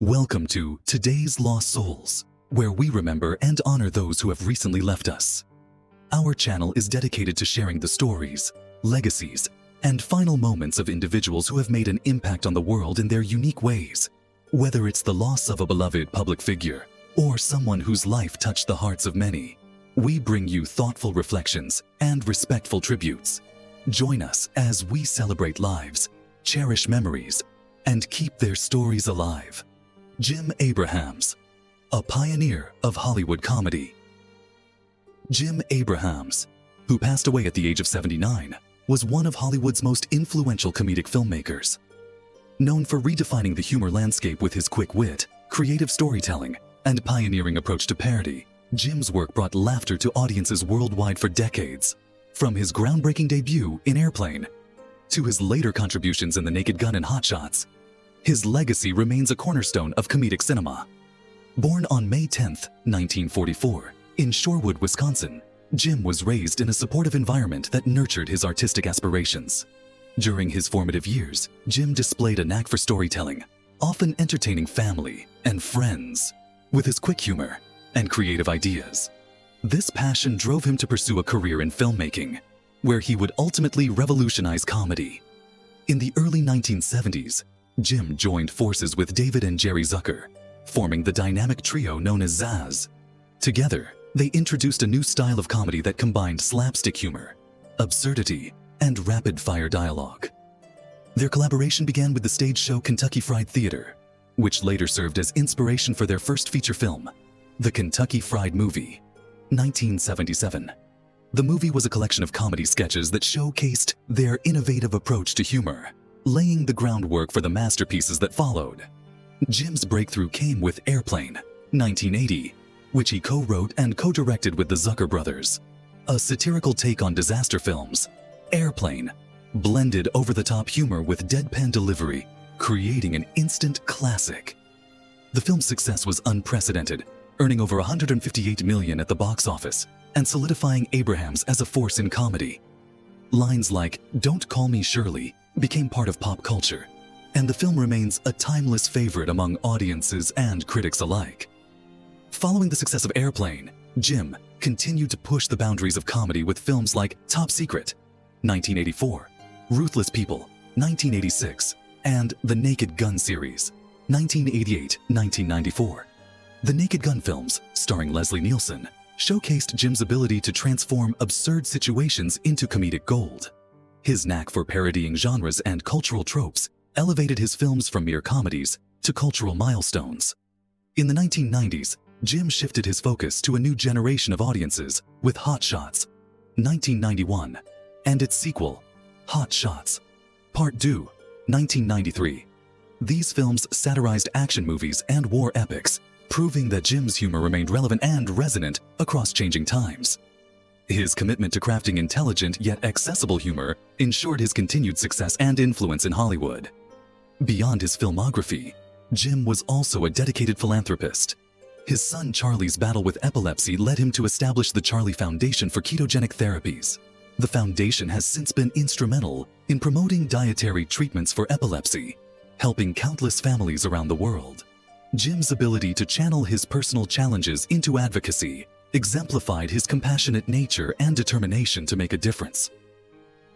Welcome to Today's Lost Souls, where we remember and honor those who have recently left us. Our channel is dedicated to sharing the stories, legacies, and final moments of individuals who have made an impact on the world in their unique ways. Whether it's the loss of a beloved public figure or someone whose life touched the hearts of many, we bring you thoughtful reflections and respectful tributes. Join us as we celebrate lives, cherish memories, and keep their stories alive. Jim Abrahams, a pioneer of Hollywood comedy. Jim Abrahams, who passed away at the age of 79, was one of Hollywood's most influential comedic filmmakers. Known for redefining the humor landscape with his quick wit, creative storytelling, and pioneering approach to parody, Jim's work brought laughter to audiences worldwide for decades. From his groundbreaking debut in Airplane to his later contributions in The Naked Gun and Hot Shots, his legacy remains a cornerstone of comedic cinema. Born on May 10, 1944, in Shorewood, Wisconsin, Jim was raised in a supportive environment that nurtured his artistic aspirations. During his formative years, Jim displayed a knack for storytelling, often entertaining family and friends with his quick humor and creative ideas. This passion drove him to pursue a career in filmmaking, where he would ultimately revolutionize comedy. In the early 1970s, Jim joined forces with David and Jerry Zucker, forming the dynamic trio known as Zaz. Together, they introduced a new style of comedy that combined slapstick humor, absurdity, and rapid-fire dialogue. Their collaboration began with the stage show Kentucky Fried Theater, which later served as inspiration for their first feature film, The Kentucky Fried Movie, 1977. The movie was a collection of comedy sketches that showcased their innovative approach to humor, laying the groundwork for the masterpieces that followed. Jim's breakthrough came with Airplane, 1980, which he co-wrote and co-directed with the Zucker brothers. A satirical take on disaster films, Airplane blended over-the-top humor with deadpan delivery, creating an instant classic. The film's success was unprecedented, earning over $158 million at the box office and solidifying Abrahams as a force in comedy. Lines like "Don't Call Me Shirley" became part of pop culture, and the film remains a timeless favorite among audiences and critics alike. Following the success of Airplane, Jim continued to push the boundaries of comedy with films like Top Secret, 1984, Ruthless People, 1986, and The Naked Gun series, 1988-1994. The Naked Gun films, starring Leslie Nielsen, showcased Jim's ability to transform absurd situations into comedic gold. His knack for parodying genres and cultural tropes elevated his films from mere comedies to cultural milestones. In the 1990s, Jim shifted his focus to a new generation of audiences with Hot Shots, 1991, and its sequel, Hot Shots, Part 2, 1993. These films satirized action movies and war epics, proving that Jim's humor remained relevant and resonant across changing times. His commitment to crafting intelligent yet accessible humor ensured his continued success and influence in Hollywood. Beyond his filmography, Jim was also a dedicated philanthropist. His son Charlie's battle with epilepsy led him to establish the Charlie Foundation for Ketogenic Therapies. The foundation has since been instrumental in promoting dietary treatments for epilepsy, helping countless families around the world. Jim's ability to channel his personal challenges into advocacy exemplified his compassionate nature and determination to make a difference.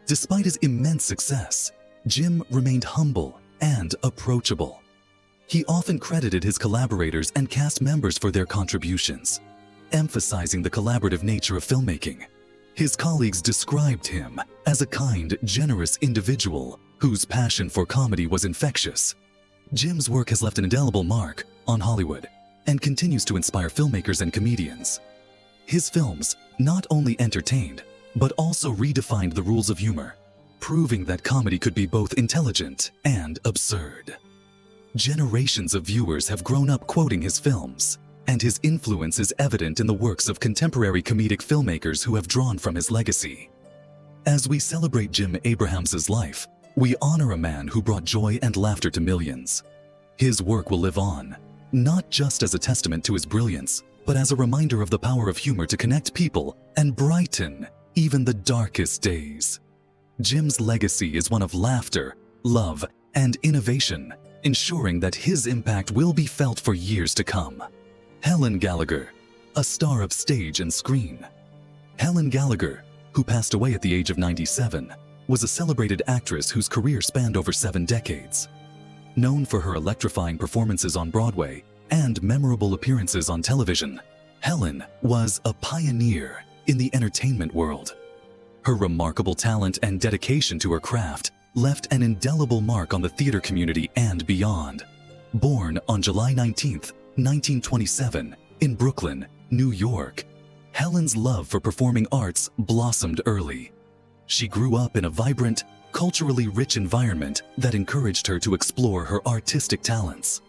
Despite his immense success, Jim remained humble and approachable. He often credited his collaborators and cast members for their contributions, emphasizing the collaborative nature of filmmaking. His colleagues described him as a kind, generous individual whose passion for comedy was infectious. Jim's work has left an indelible mark on Hollywood and continues to inspire filmmakers and comedians. His films not only entertained, but also redefined the rules of humor, proving that comedy could be both intelligent and absurd. Generations of viewers have grown up quoting his films, and his influence is evident in the works of contemporary comedic filmmakers who have drawn from his legacy. As we celebrate Jim Abrahams's life, we honor a man who brought joy and laughter to millions. His work will live on, not just as a testament to his brilliance, but as a reminder of the power of humor to connect people and brighten even the darkest days. Jim's legacy is one of laughter, love, and innovation, ensuring that his impact will be felt for years to come. Helen Gallagher, a star of stage and screen. Helen Gallagher, who passed away at the age of 97, was a celebrated actress whose career spanned over 7 decades. Known for her electrifying performances on Broadway and memorable appearances on television, Helen was a pioneer in the entertainment world. Her remarkable talent and dedication to her craft left an indelible mark on the theater community and beyond. Born on July 19, 1927, in Brooklyn, New York, Helen's love for performing arts blossomed early. She grew up in a vibrant, culturally rich environment that encouraged her to explore her artistic talents.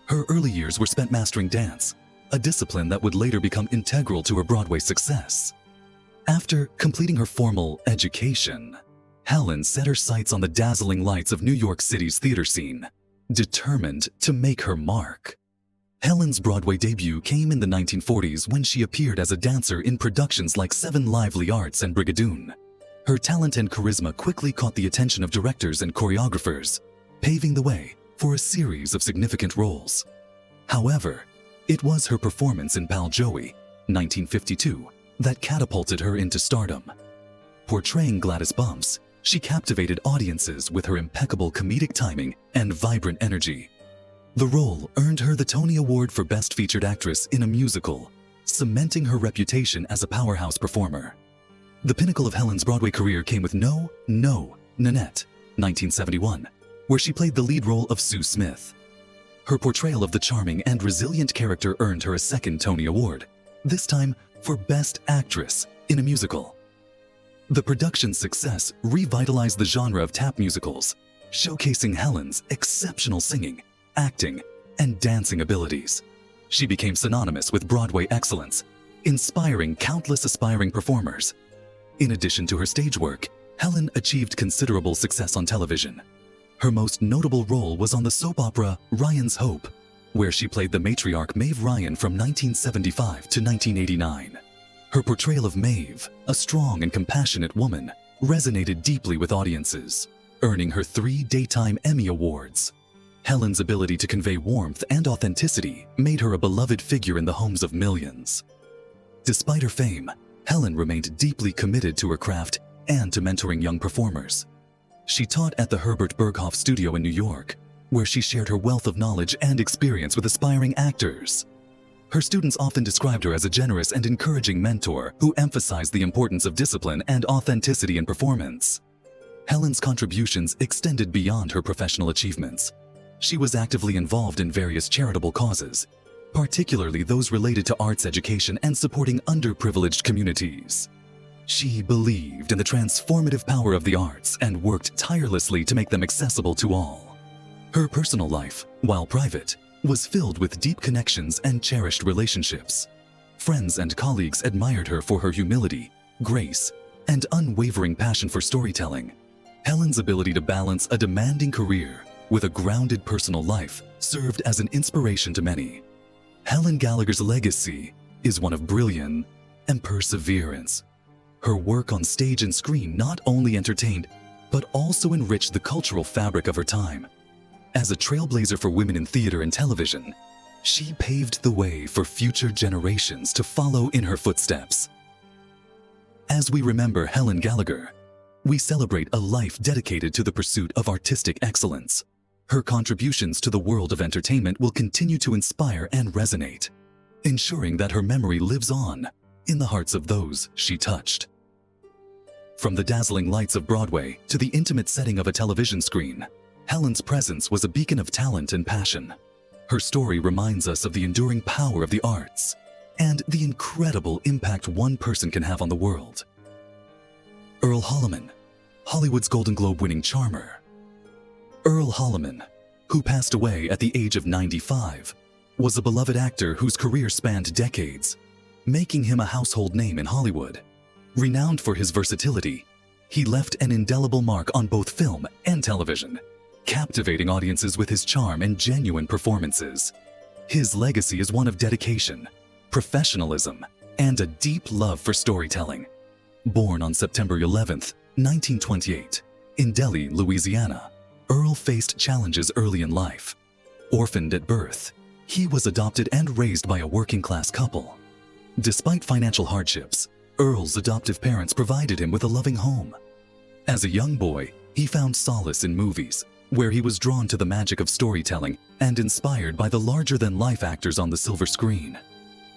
Her early years were spent mastering dance, a discipline that would later become integral to her Broadway success. After completing her formal education, Helen set her sights on the dazzling lights of New York City's theater scene, determined to make her mark. Helen's Broadway debut came in the 1940s when she appeared as a dancer in productions like Seven Lively Arts and Brigadoon. Her talent and charisma quickly caught the attention of directors and choreographers, paving the way for a series of significant roles. However, it was her performance in Pal Joey, 1952, that catapulted her into stardom. Portraying Gladys Bumps, she captivated audiences with her impeccable comedic timing and vibrant energy. The role earned her the Tony Award for Best Featured Actress in a Musical, cementing her reputation as a powerhouse performer. The pinnacle of Helen's Broadway career came with No, Nanette, 1971, where she played the lead role of Sue Smith. Her portrayal of the charming and resilient character earned her a second Tony Award, this time for Best Actress in a Musical. The production's success revitalized the genre of tap musicals, showcasing Helen's exceptional singing, acting, and dancing abilities. She became synonymous with Broadway excellence, inspiring countless aspiring performers. In addition to her stage work, Helen achieved considerable success on television. Her most notable role was on the soap opera Ryan's Hope, where she played the matriarch Maeve Ryan from 1975 to 1989. Her portrayal of Maeve, a strong and compassionate woman, resonated deeply with audiences, earning her 3 Daytime Emmy Awards. Helen's ability to convey warmth and authenticity made her a beloved figure in the homes of millions. Despite her fame, Helen remained deeply committed to her craft and to mentoring young performers. She taught at the Herbert Berghoff Studio in New York, where she shared her wealth of knowledge and experience with aspiring actors. Her students often described her as a generous and encouraging mentor who emphasized the importance of discipline and authenticity in performance. Helen's contributions extended beyond her professional achievements. She was actively involved in various charitable causes, particularly those related to arts education and supporting underprivileged communities. She believed in the transformative power of the arts and worked tirelessly to make them accessible to all. Her personal life, while private, was filled with deep connections and cherished relationships. Friends and colleagues admired her for her humility, grace, and unwavering passion for storytelling. Helen's ability to balance a demanding career with a grounded personal life served as an inspiration to many. Helen Gallagher's legacy is one of brilliance and perseverance. Her work on stage and screen not only entertained, but also enriched the cultural fabric of her time. As a trailblazer for women in theater and television, she paved the way for future generations to follow in her footsteps. As we remember Helen Gallagher, we celebrate a life dedicated to the pursuit of artistic excellence. Her contributions to the world of entertainment will continue to inspire and resonate, ensuring that her memory lives on in the hearts of those she touched. From the dazzling lights of Broadway to the intimate setting of a television screen, Helen's presence was a beacon of talent and passion. Her story reminds us of the enduring power of the arts and the incredible impact one person can have on the world. Earl Holliman, Hollywood's Golden Globe-winning charmer. Earl Holliman, who passed away at the age of 95, was a beloved actor whose career spanned decades, making him a household name in Hollywood. Renowned for his versatility, he left an indelible mark on both film and television, captivating audiences with his charm and genuine performances. His legacy is one of dedication, professionalism, and a deep love for storytelling. Born on September 11, 1928, in Delhi, Louisiana, Earl faced challenges early in life, Orphaned at birth, he was adopted and raised by a working-class couple. Despite financial hardships, Earl's adoptive parents provided him with a loving home. As a young boy, he found solace in movies, where he was drawn to the magic of storytelling and inspired by the larger-than-life actors on the silver screen.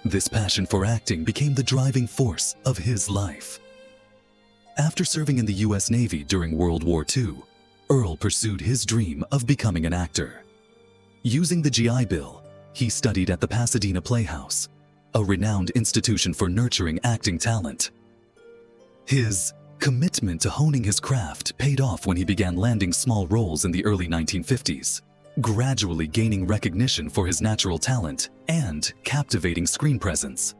This passion for acting became the driving force of his life. After serving in the U.S. Navy during World War II, Earl pursued his dream of becoming an actor. Using the GI Bill, he studied at the Pasadena Playhouse, a renowned institution for nurturing acting talent. His commitment to honing his craft paid off when he began landing small roles in the early 1950s, gradually gaining recognition for his natural talent and captivating screen presence.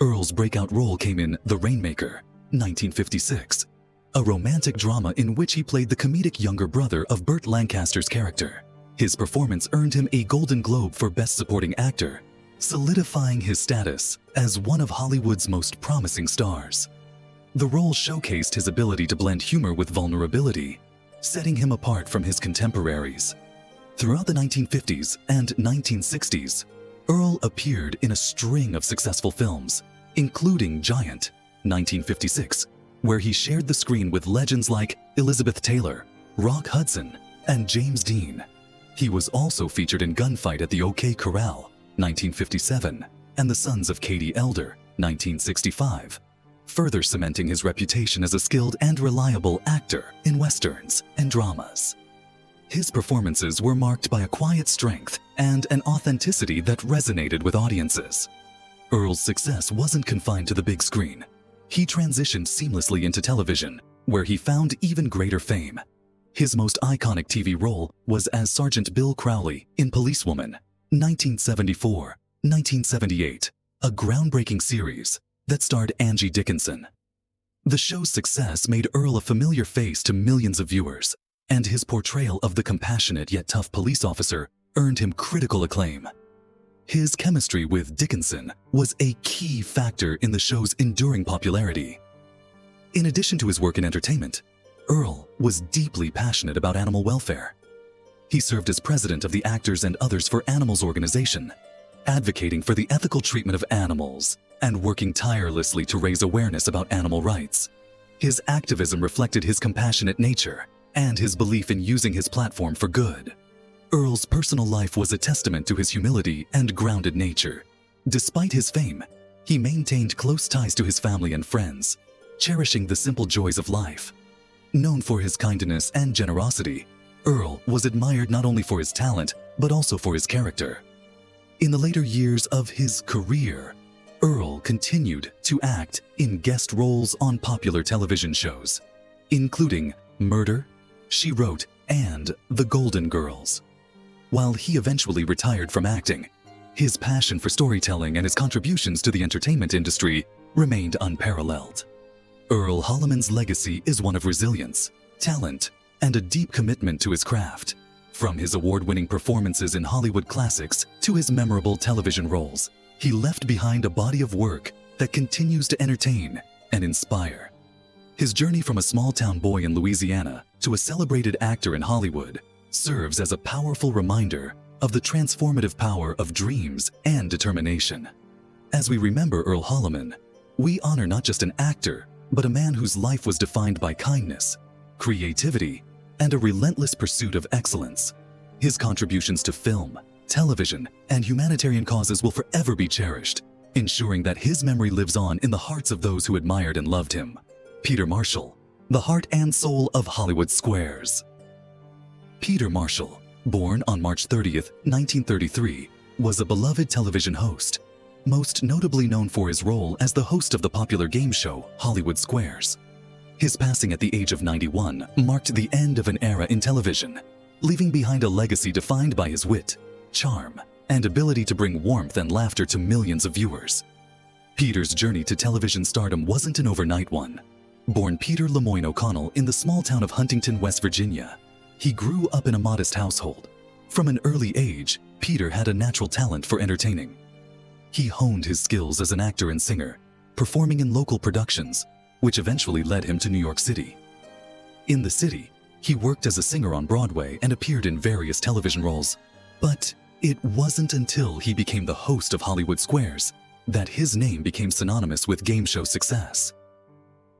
Earl's breakout role came in The Rainmaker, 1956, a romantic drama in which he played the comedic younger brother of Burt Lancaster's character. His performance earned him a Golden Globe for Best Supporting Actor, solidifying his status as one of Hollywood's most promising stars. The role showcased his ability to blend humor with vulnerability, setting him apart from his contemporaries. Throughout the 1950s and 1960s, Earl appeared in a string of successful films, including Giant, 1956, where he shared the screen with legends like Elizabeth Taylor, Rock Hudson, and James Dean. He was also featured in Gunfight at the OK Corral, 1957, and The Sons of Katie Elder, 1965, further cementing his reputation as a skilled and reliable actor in westerns and dramas. His performances were marked by a quiet strength and an authenticity that resonated with audiences. Earl's success wasn't confined to the big screen. He transitioned seamlessly into television, where he found even greater fame. His most iconic TV role was as Sergeant Bill Crowley in Policewoman, 1974-1978, a groundbreaking series that starred Angie Dickinson. The show's success made Earl a familiar face to millions of viewers, and his portrayal of the compassionate yet tough police officer earned him critical acclaim. His chemistry with Dickinson was a key factor in the show's enduring popularity. In addition to his work in entertainment, Earl was deeply passionate about animal welfare. He served as president of the Actors and Others for Animals organization, advocating for the ethical treatment of animals and working tirelessly to raise awareness about animal rights. His activism reflected his compassionate nature and his belief in using his platform for good. Earl's personal life was a testament to his humility and grounded nature. Despite his fame, he maintained close ties to his family and friends, cherishing the simple joys of life. Known for his kindness and generosity, Earl was admired not only for his talent, but also for his character. In the later years of his career, Earl continued to act in guest roles on popular television shows, including Murder, She Wrote, and The Golden Girls. While he eventually retired from acting, his passion for storytelling and his contributions to the entertainment industry remained unparalleled. Earl Holliman's legacy is one of resilience, talent, and a deep commitment to his craft. From his award-winning performances in Hollywood classics to his memorable television roles, he left behind a body of work that continues to entertain and inspire. His journey from a small-town boy in Louisiana to a celebrated actor in Hollywood serves as a powerful reminder of the transformative power of dreams and determination. As we remember Earl Holliman, we honor not just an actor, but a man whose life was defined by kindness, creativity, and a relentless pursuit of excellence. His contributions to film, television, and humanitarian causes will forever be cherished, ensuring that his memory lives on in the hearts of those who admired and loved him. Peter Marshall, the heart and soul of Hollywood squares. Peter Marshall, born on March 30th, 1933, was a beloved television host, most notably known for his role as the host of the popular game show Hollywood Squares. His passing at the age of 91 marked the end of an era in television, leaving behind a legacy defined by his wit, charm, and ability to bring warmth and laughter to millions of viewers. Peter's journey to television stardom wasn't an overnight one. Born Peter Lemoyne O'Connell in the small town of Huntington, West Virginia, he grew up in a modest household. From an early age, Peter had a natural talent for entertaining. He honed his skills as an actor and singer, performing in local productions, which eventually led him to New York City. In the city, he worked as a singer on Broadway and appeared in various television roles. But it wasn't until he became the host of Hollywood Squares that his name became synonymous with game show success.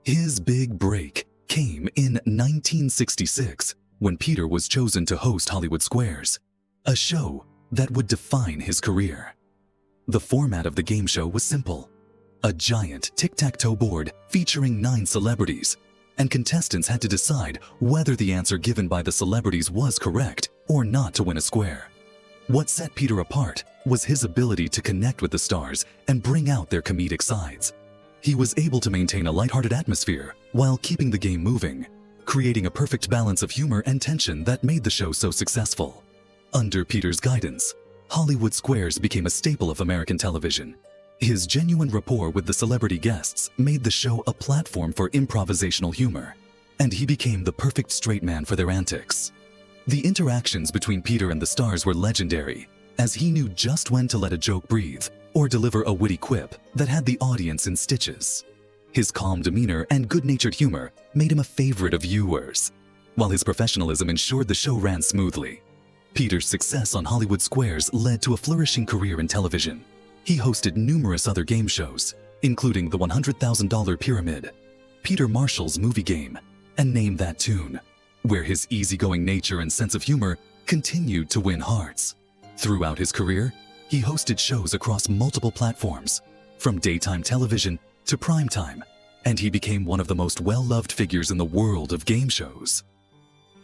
His big break came in 1966 when Peter was chosen to host Hollywood Squares, a show that would define his career. The format of the game show was simple: a giant tic-tac-toe board featuring 9 celebrities, and contestants had to decide whether the answer given by the celebrities was correct or not to win a square. What set Peter apart was his ability to connect with the stars and bring out their comedic sides. He was able to maintain a lighthearted atmosphere while keeping the game moving, creating a perfect balance of humor and tension that made the show so successful. Under Peter's guidance, Hollywood Squares became a staple of American television. His genuine rapport with the celebrity guests made the show a platform for improvisational humor, and he became the perfect straight man for their antics. The interactions between Peter and the stars were legendary, as he knew just when to let a joke breathe or deliver a witty quip that had the audience in stitches. His calm demeanor and good-natured humor made him a favorite of viewers, while his professionalism ensured the show ran smoothly. Peter's success on Hollywood Squares led to a flourishing career in television. He hosted numerous other game shows, including the $100,000 Pyramid, Peter Marshall's Movie Game, and Name That Tune, where his easygoing nature and sense of humor continued to win hearts. Throughout his career, he hosted shows across multiple platforms, from daytime television to primetime, and he became one of the most well-loved figures in the world of game shows.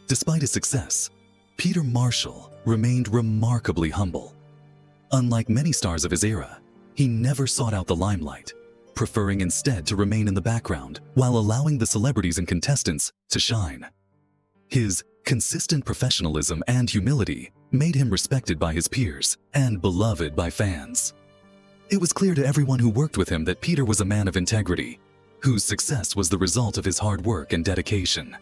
Despite his success, Peter Marshall remained remarkably humble. Unlike many stars of his era, he never sought out the limelight, preferring instead to remain in the background while allowing the celebrities and contestants to shine. His consistent professionalism and humility made him respected by his peers and beloved by fans. It was clear to everyone who worked with him that Peter was a man of integrity, whose success was the result of his hard work and dedication.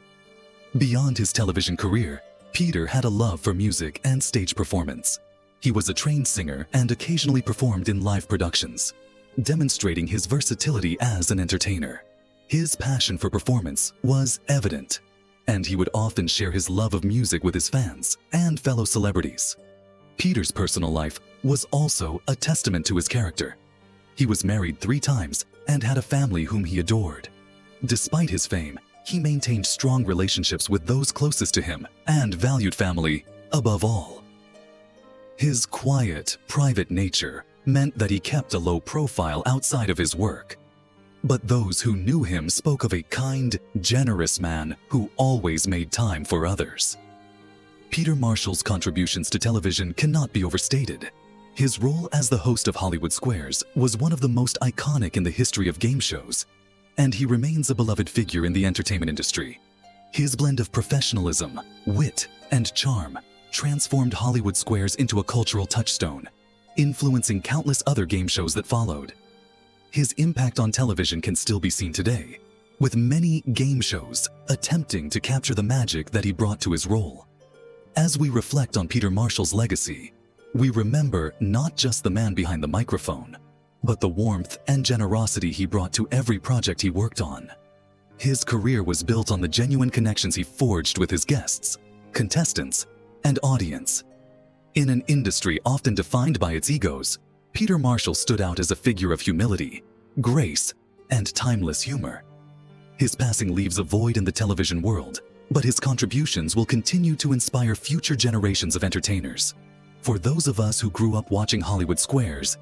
Beyond his television career, Peter had a love for music and stage performance. He was a trained singer and occasionally performed in live productions, demonstrating his versatility as an entertainer. His passion for performance was evident, and he would often share his love of music with his fans and fellow celebrities. Peter's personal life was also a testament to his character. He was married 3 times and had a family whom he adored. Despite his fame, he maintained strong relationships with those closest to him and valued family above all. His quiet, private nature meant that he kept a low profile outside of his work. But those who knew him spoke of a kind, generous man who always made time for others. Peter Marshall's contributions to television cannot be overstated. His role as the host of Hollywood Squares was one of the most iconic in the history of game shows, and he remains a beloved figure in the entertainment industry. His blend of professionalism, wit, and charm transformed Hollywood Squares into a cultural touchstone, influencing countless other game shows that followed. His impact on television can still be seen today, with many game shows attempting to capture the magic that he brought to his role. As we reflect on Peter Marshall's legacy, we remember not just the man behind the microphone, but the warmth and generosity he brought to every project he worked on. His career was built on the genuine connections he forged with his guests, contestants, and audience. In an industry often defined by its egos, Peter Marshall stood out as a figure of humility, grace, and timeless humor. His passing leaves a void in the television world, but his contributions will continue to inspire future generations of entertainers. For those of us who grew up watching Hollywood Squares,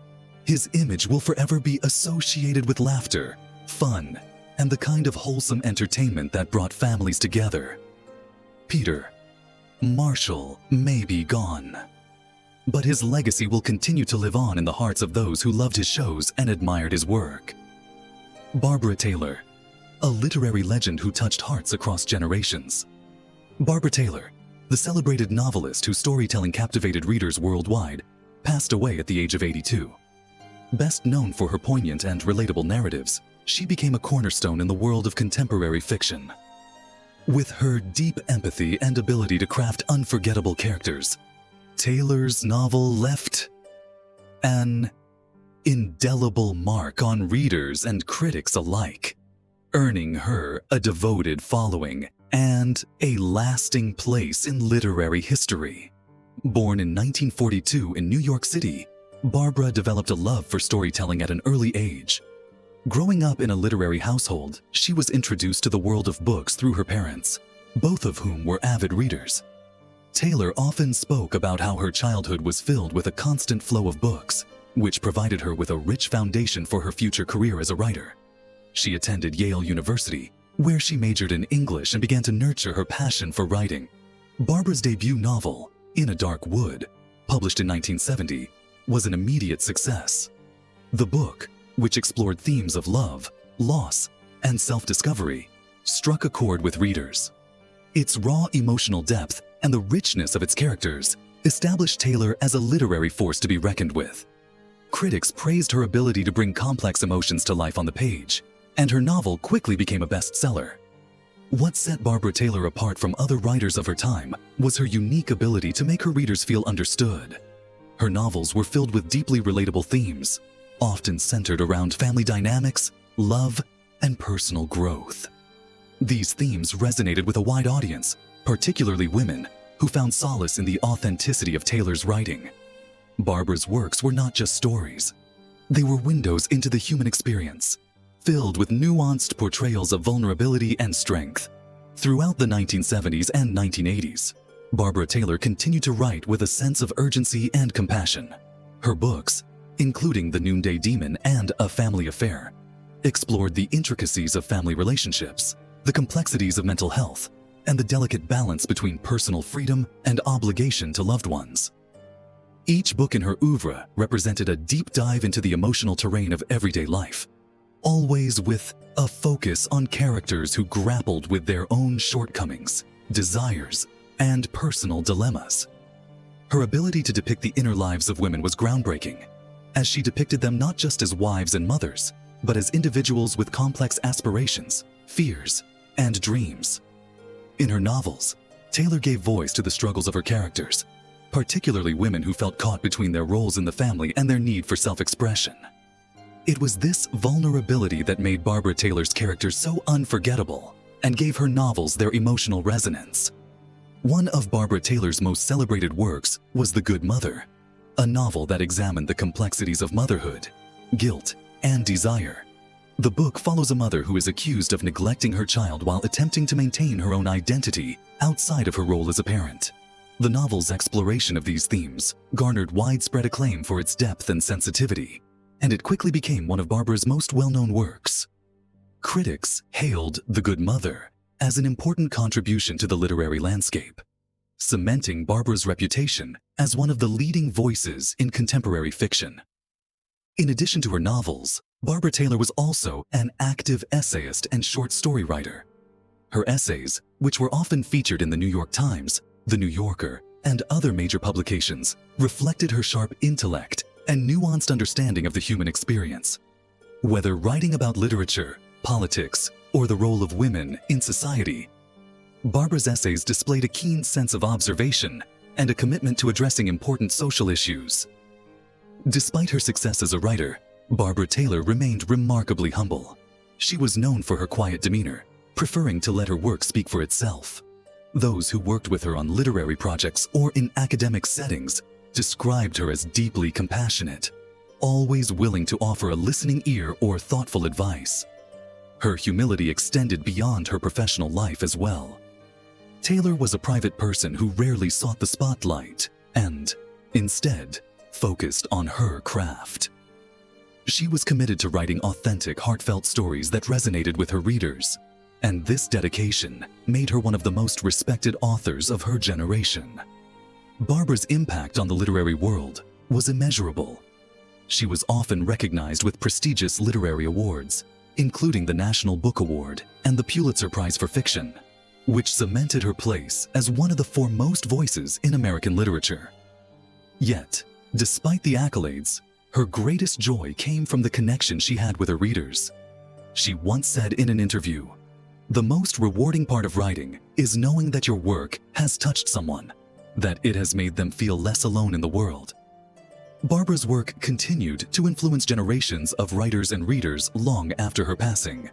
his image will forever be associated with laughter, fun, and the kind of wholesome entertainment that brought families together. Peter Marshall may be gone, but his legacy will continue to live on in the hearts of those who loved his shows and admired his work. Barbara Taylor, a literary legend who touched hearts across generations. Barbara Taylor, the celebrated novelist whose storytelling captivated readers worldwide, passed away at the age of 82. Best known for her poignant and relatable narratives, she became a cornerstone in the world of contemporary fiction. With her deep empathy and ability to craft unforgettable characters, Taylor's novel left an indelible mark on readers and critics alike, earning her a devoted following and a lasting place in literary history. Born in 1942 in New York City, Barbara developed a love for storytelling at an early age. Growing up in a literary household, she was introduced to the world of books through her parents, both of whom were avid readers. Taylor often spoke about how her childhood was filled with a constant flow of books, which provided her with a rich foundation for her future career as a writer. She attended Yale University, where she majored in English and began to nurture her passion for writing. Barbara's debut novel, In a Dark Wood, published in 1970, was an immediate success. The book, which explored themes of love, loss, and self-discovery, struck a chord with readers. Its raw emotional depth and the richness of its characters established Taylor as a literary force to be reckoned with. Critics praised her ability to bring complex emotions to life on the page, and her novel quickly became a bestseller. What set Barbara Taylor apart from other writers of her time was her unique ability to make her readers feel understood. Her novels were filled with deeply relatable themes, often centered around family dynamics, love, and personal growth. These themes resonated with a wide audience, particularly women, who found solace in the authenticity of Taylor's writing. Barbara's works were not just stories. They were windows into the human experience, filled with nuanced portrayals of vulnerability and strength. Throughout the 1970s and 1980s, Barbara Taylor continued to write with a sense of urgency and compassion. Her books, including The Noonday Demon and A Family Affair, explored the intricacies of family relationships, the complexities of mental health, and the delicate balance between personal freedom and obligation to loved ones. Each book in her oeuvre represented a deep dive into the emotional terrain of everyday life, always with a focus on characters who grappled with their own shortcomings, desires, and personal dilemmas. Her ability to depict the inner lives of women was groundbreaking, as she depicted them not just as wives and mothers, but as individuals with complex aspirations, fears, and dreams. In her novels, Taylor gave voice to the struggles of her characters, particularly women who felt caught between their roles in the family and their need for self-expression. It was this vulnerability that made Barbara Taylor's characters so unforgettable and gave her novels their emotional resonance. One of Barbara Taylor's most celebrated works was The Good Mother, a novel that examined the complexities of motherhood, guilt, and desire. The book follows a mother who is accused of neglecting her child while attempting to maintain her own identity outside of her role as a parent. The novel's exploration of these themes garnered widespread acclaim for its depth and sensitivity, and it quickly became one of Barbara's most well-known works. Critics hailed The Good Mother as an important contribution to the literary landscape, cementing Barbara's reputation as one of the leading voices in contemporary fiction. In addition to her novels, Barbara Taylor was also an active essayist and short story writer. Her essays, which were often featured in the New York Times, The New Yorker, and other major publications, reflected her sharp intellect and nuanced understanding of the human experience. Whether writing about literature, politics, or the role of women in society, Barbara's essays displayed a keen sense of observation and a commitment to addressing important social issues. Despite her success as a writer, Barbara Taylor remained remarkably humble. She was known for her quiet demeanor, preferring to let her work speak for itself. Those who worked with her on literary projects or in academic settings described her as deeply compassionate, always willing to offer a listening ear or thoughtful advice. Her humility extended beyond her professional life as well. Taylor was a private person who rarely sought the spotlight and, instead, focused on her craft. She was committed to writing authentic, heartfelt stories that resonated with her readers, and this dedication made her one of the most respected authors of her generation. Barbara's impact on the literary world was immeasurable. She was often recognized with prestigious literary awards, including the National Book Award and the Pulitzer Prize for Fiction, which cemented her place as one of the foremost voices in American literature. Yet, despite the accolades, her greatest joy came from the connection she had with her readers. She once said in an interview, "The most rewarding part of writing is knowing that your work has touched someone, that it has made them feel less alone in the world." Barbara's work continued to influence generations of writers and readers long after her passing.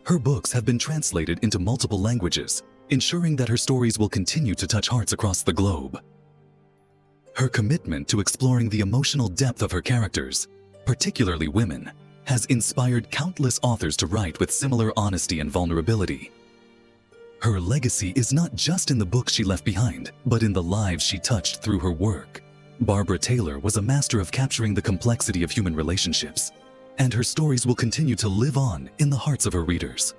Her books have been translated into multiple languages, ensuring that her stories will continue to touch hearts across the globe. Her commitment to exploring the emotional depth of her characters, particularly women, has inspired countless authors to write with similar honesty and vulnerability. Her legacy is not just in the books she left behind, but in the lives she touched through her work. Barbara Taylor was a master of capturing the complexity of human relationships, and her stories will continue to live on in the hearts of her readers.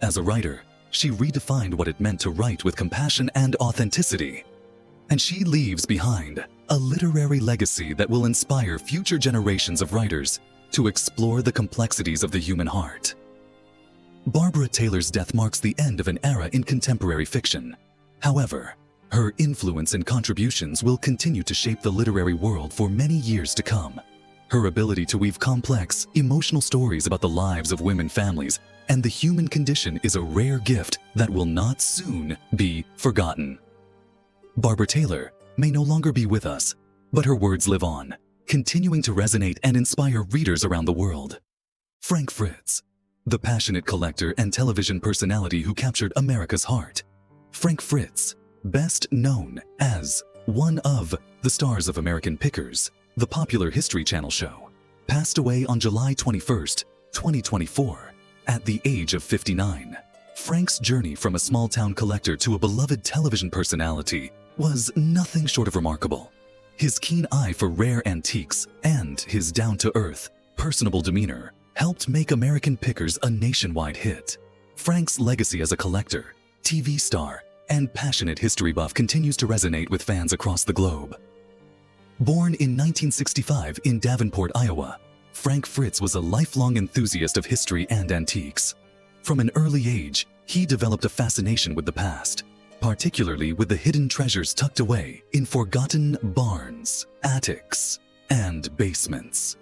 As a writer, she redefined what it meant to write with compassion and authenticity. And she leaves behind a literary legacy that will inspire future generations of writers to explore the complexities of the human heart. Barbara Taylor's death marks the end of an era in contemporary fiction. However, her influence and contributions will continue to shape the literary world for many years to come. Her ability to weave complex, emotional stories about the lives of women families and the human condition is a rare gift that will not soon be forgotten. Barbara Taylor may no longer be with us, but her words live on, continuing to resonate and inspire readers around the world. Frank Fritz, the passionate collector and television personality who captured America's heart. Frank Fritz, best known as one of the stars of American Pickers, the popular History Channel show, passed away on July 21st, 2024, at the age of 59. Frank's journey from a small-town collector to a beloved television personality was nothing short of remarkable. His keen eye for rare antiques and his down-to-earth, personable demeanor helped make American Pickers a nationwide hit. Frank's legacy as a collector, TV star, and passionate history buff continues to resonate with fans across the globe. Born in 1965 in Davenport, Iowa, Frank Fritz was a lifelong enthusiast of history and antiques. From an early age, he developed a fascination with the past, particularly with the hidden treasures tucked away in forgotten barns, attics, and basements.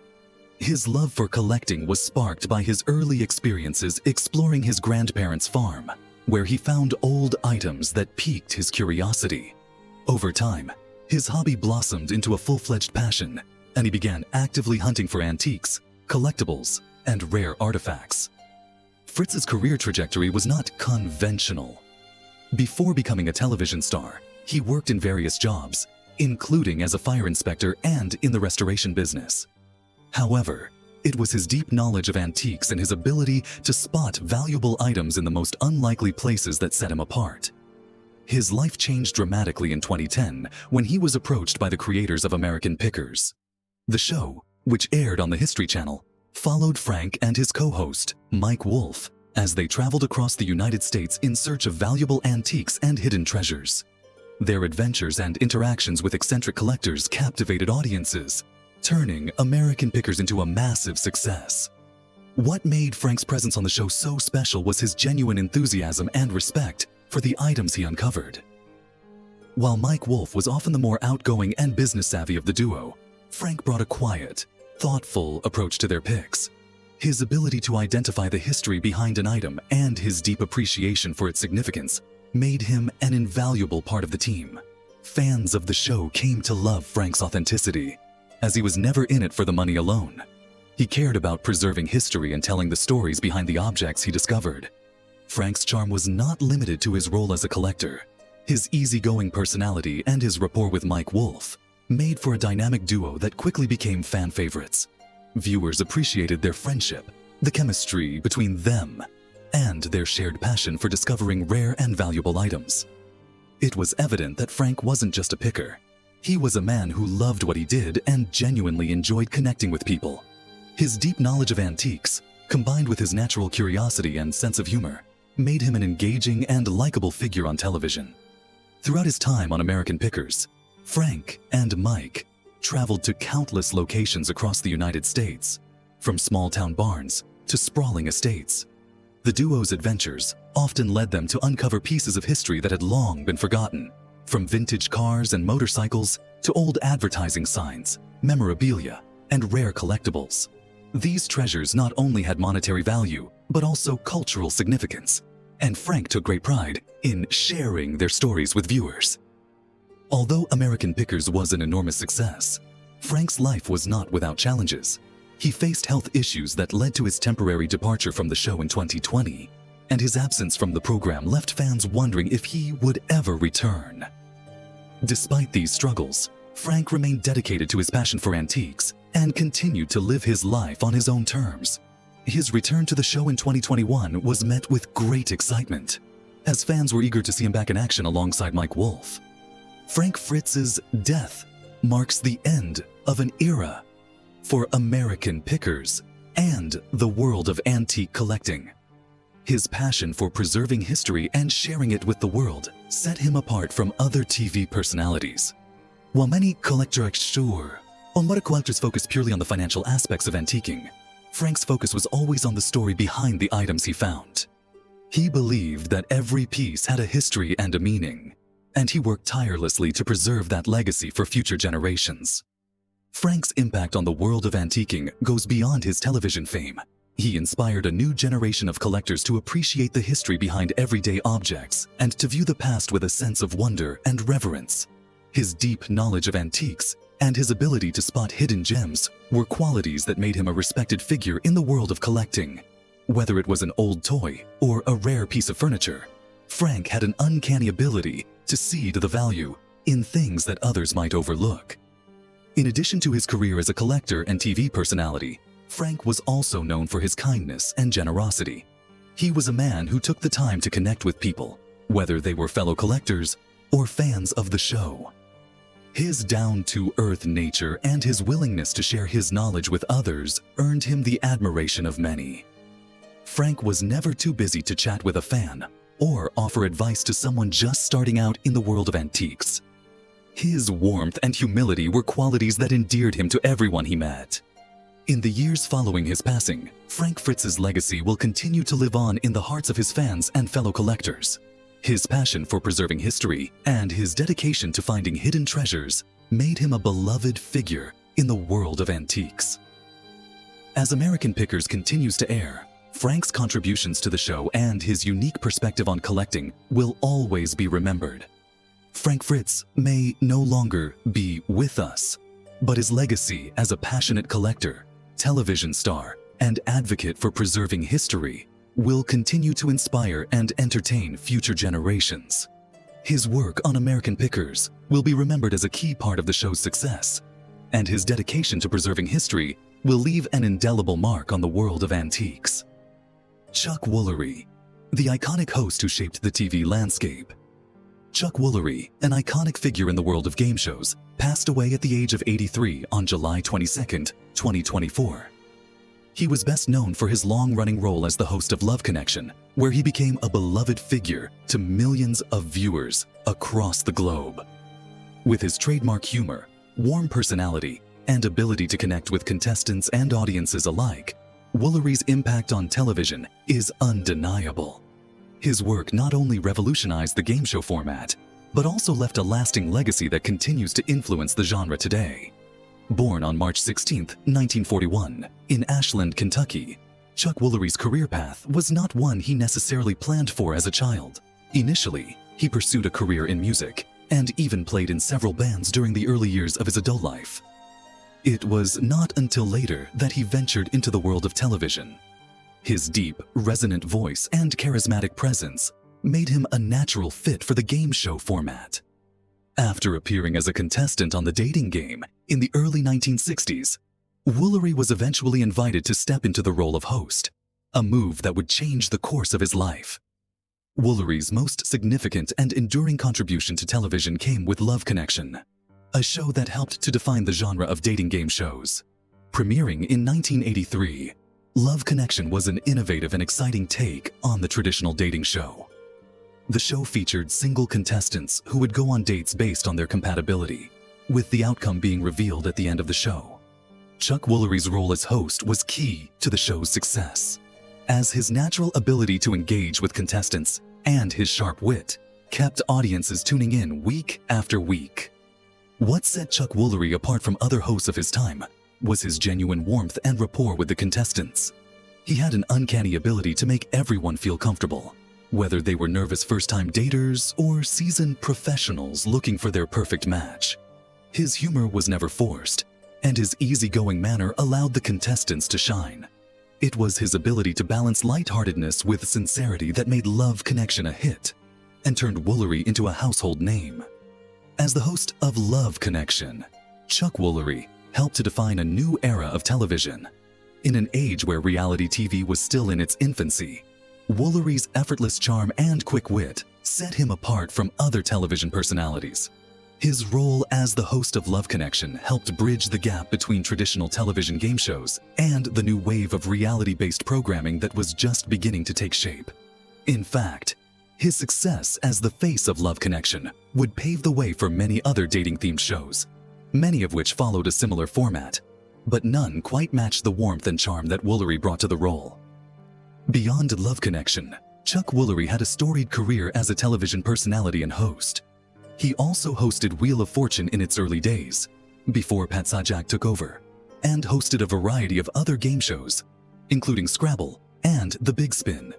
His love for collecting was sparked by his early experiences exploring his grandparents' farm, where he found old items that piqued his curiosity. Over time, his hobby blossomed into a full-fledged passion, and he began actively hunting for antiques, collectibles, and rare artifacts. Fritz's career trajectory was not conventional. Before becoming a television star, he worked in various jobs, including as a fire inspector and in the restoration business. However, it was his deep knowledge of antiques and his ability to spot valuable items in the most unlikely places that set him apart. His life changed dramatically in 2010 when he was approached by the creators of American Pickers. The show, which aired on the History Channel, followed Frank and his co-host, Mike Wolfe, as they traveled across the United States in search of valuable antiques and hidden treasures. Their adventures and interactions with eccentric collectors captivated audiences, turning American Pickers into a massive success. What made Frank's presence on the show so special was his genuine enthusiasm and respect for the items he uncovered. While Mike Wolfe was often the more outgoing and business-savvy of the duo, Frank brought a quiet, thoughtful approach to their picks. His ability to identify the history behind an item and his deep appreciation for its significance made him an invaluable part of the team. Fans of the show came to love Frank's authenticity, as he was never in it for the money alone. He cared about preserving history and telling the stories behind the objects he discovered. Frank's charm was not limited to his role as a collector. His easygoing personality and his rapport with Mike Wolfe made for a dynamic duo that quickly became fan favorites. Viewers appreciated their friendship, the chemistry between them, and their shared passion for discovering rare and valuable items. It was evident that Frank wasn't just a picker. He was a man who loved what he did and genuinely enjoyed connecting with people. His deep knowledge of antiques, combined with his natural curiosity and sense of humor, made him an engaging and likable figure on television. Throughout his time on American Pickers, Frank and Mike traveled to countless locations across the United States, from small-town barns to sprawling estates. The duo's adventures often led them to uncover pieces of history that had long been forgotten, from vintage cars and motorcycles to old advertising signs, memorabilia, and rare collectibles. These treasures not only had monetary value, but also cultural significance, and Frank took great pride in sharing their stories with viewers. Although American Pickers was an enormous success, Frank's life was not without challenges. He faced health issues that led to his temporary departure from the show in 2020, and his absence from the program left fans wondering if he would ever return. Despite these struggles, Frank remained dedicated to his passion for antiques and continued to live his life on his own terms. His return to the show in 2021 was met with great excitement, as fans were eager to see him back in action alongside Mike Wolfe. Frank Fritz's death marks the end of an era for American pickers and the world of antique collecting. His passion for preserving history and sharing it with the world set him apart from other TV personalities. While many collectors sure on what a collector's focus purely on the financial aspects of antiquing, Frank's focus was always on the story behind the items he found. He believed that every piece had a history and a meaning, and he worked tirelessly to preserve that legacy for future generations. Frank's impact on the world of antiquing goes beyond his television fame. He inspired a new generation of collectors to appreciate the history behind everyday objects and to view the past with a sense of wonder and reverence. His deep knowledge of antiques and his ability to spot hidden gems were qualities that made him a respected figure in the world of collecting. Whether it was an old toy or a rare piece of furniture, Frank had an uncanny ability to see the value in things that others might overlook. In addition to his career as a collector and TV personality, Frank was also known for his kindness and generosity. He was a man who took the time to connect with people, whether they were fellow collectors or fans of the show. His down-to-earth nature and his willingness to share his knowledge with others earned him the admiration of many. Frank was never too busy to chat with a fan or offer advice to someone just starting out in the world of antiques. His warmth and humility were qualities that endeared him to everyone he met. In the years following his passing, Frank Fritz's legacy will continue to live on in the hearts of his fans and fellow collectors. His passion for preserving history and his dedication to finding hidden treasures made him a beloved figure in the world of antiques. As American Pickers continues to air, Frank's contributions to the show and his unique perspective on collecting will always be remembered. Frank Fritz may no longer be with us, but his legacy as a passionate collector, television star, and advocate for preserving history will continue to inspire and entertain future generations. His work on American Pickers will be remembered as a key part of the show's success, and his dedication to preserving history will leave an indelible mark on the world of antiques. Chuck Woolery, the iconic host who shaped the TV landscape. Chuck Woolery, an iconic figure in the world of game shows, passed away at the age of 83 on July 22, 2024. He was best known for his long-running role as the host of Love Connection, where he became a beloved figure to millions of viewers across the globe. With his trademark humor, warm personality, and ability to connect with contestants and audiences alike, Woolery's impact on television is undeniable. His work not only revolutionized the game show format, but also left a lasting legacy that continues to influence the genre today. Born on March 16, 1941, in Ashland, Kentucky, Chuck Woolery's career path was not one he necessarily planned for as a child. Initially, he pursued a career in music and even played in several bands during the early years of his adult life. It was not until later that he ventured into the world of television. His deep, resonant voice and charismatic presence made him a natural fit for the game show format. After appearing as a contestant on The Dating Game in the early 1960s, Woolery was eventually invited to step into the role of host, a move that would change the course of his life. Woolery's most significant and enduring contribution to television came with Love Connection, a show that helped to define the genre of dating game shows. Premiering in 1983, Love Connection was an innovative and exciting take on the traditional dating show. The show featured single contestants who would go on dates based on their compatibility, with the outcome being revealed at the end of the show. Chuck Woolery's role as host was key to the show's success, as his natural ability to engage with contestants and his sharp wit kept audiences tuning in week after week. What set Chuck Woolery apart from other hosts of his time was his genuine warmth and rapport with the contestants. He had an uncanny ability to make everyone feel comfortable, whether they were nervous first-time daters or seasoned professionals looking for their perfect match. His humor was never forced, and his easygoing manner allowed the contestants to shine. It was his ability to balance lightheartedness with sincerity that made Love Connection a hit and turned Woolery into a household name. As the host of Love Connection, Chuck Woolery helped to define a new era of television. In an age where reality TV was still in its infancy, Woolery's effortless charm and quick wit set him apart from other television personalities. His role as the host of Love Connection helped bridge the gap between traditional television game shows and the new wave of reality-based programming that was just beginning to take shape. In fact, his success as the face of Love Connection would pave the way for many other dating-themed shows, many of which followed a similar format, but none quite matched the warmth and charm that Woolery brought to the role. Beyond Love Connection, Chuck Woolery had a storied career as a television personality and host. He also hosted Wheel of Fortune in its early days, before Pat Sajak took over, and hosted a variety of other game shows, including Scrabble and The Big Spin.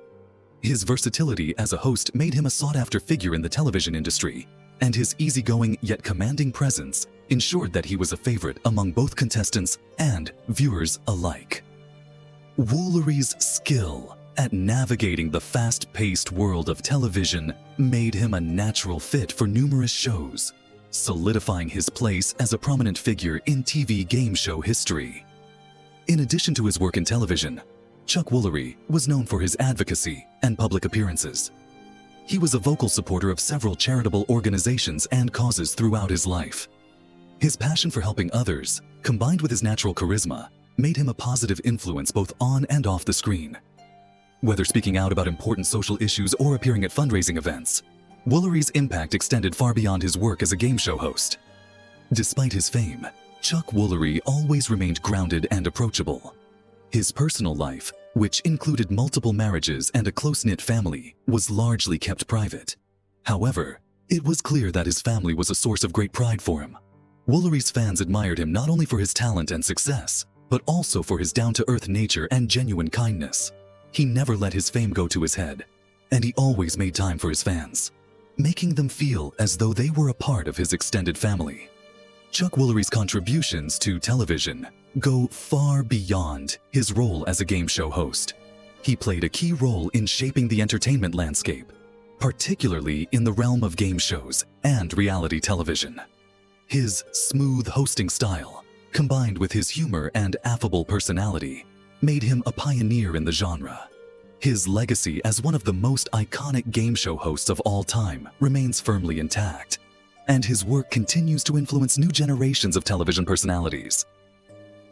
His versatility as a host made him a sought-after figure in the television industry, and his easygoing yet commanding presence ensured that he was a favorite among both contestants and viewers alike. Woolery's skill at navigating the fast-paced world of television made him a natural fit for numerous shows, solidifying his place as a prominent figure in TV game show history. In addition to his work in television, Chuck Woolery was known for his advocacy and public appearances. He was a vocal supporter of several charitable organizations and causes throughout his life. His passion for helping others, combined with his natural charisma, made him a positive influence both on and off the screen. Whether speaking out about important social issues or appearing at fundraising events, Woolery's impact extended far beyond his work as a game show host. Despite his fame, Chuck Woolery always remained grounded and approachable. His personal life, which included multiple marriages and a close-knit family, was largely kept private. However, it was clear that his family was a source of great pride for him. Woolery's fans admired him not only for his talent and success, but also for his down-to-earth nature and genuine kindness. He never let his fame go to his head, and he always made time for his fans, making them feel as though they were a part of his extended family. Chuck Woolery's contributions to television go far beyond his role as a game show host. He played a key role in shaping the entertainment landscape, particularly in the realm of game shows and reality television. His smooth hosting style, combined with his humor and affable personality, made him a pioneer in the genre. His legacy as one of the most iconic game show hosts of all time remains firmly intact, and his work continues to influence new generations of television personalities.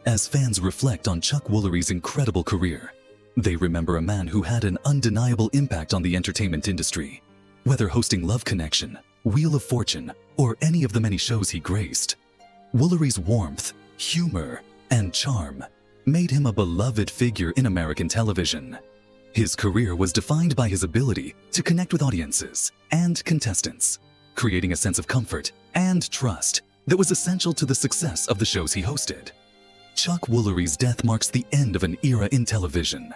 As fans reflect on Chuck Woolery's incredible career, they remember a man who had an undeniable impact on the entertainment industry. Whether hosting Love Connection, Wheel of Fortune, or any of the many shows he graced, Woolery's warmth, humor, and charm made him a beloved figure in American television. His career was defined by his ability to connect with audiences and contestants, creating a sense of comfort and trust that was essential to the success of the shows he hosted. Chuck Woolery's death marks the end of an era in television.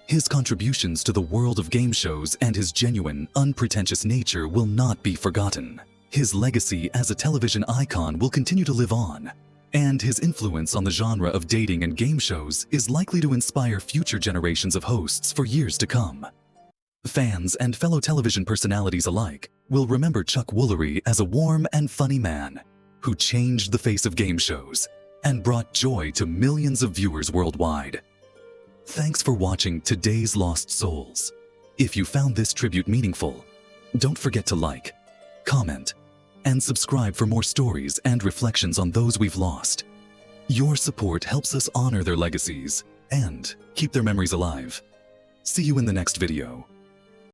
His contributions to the world of game shows and his genuine, unpretentious nature will not be forgotten. His legacy as a television icon will continue to live on, and his influence on the genre of dating and game shows is likely to inspire future generations of hosts for years to come. Fans and fellow television personalities alike will remember Chuck Woolery as a warm and funny man who changed the face of game shows and brought joy to millions of viewers worldwide. Thanks for watching today's Lost Souls. If you found this tribute meaningful, don't forget to like, comment, and subscribe for more stories and reflections on those we've lost. Your support helps us honor their legacies and keep their memories alive. See you in the next video.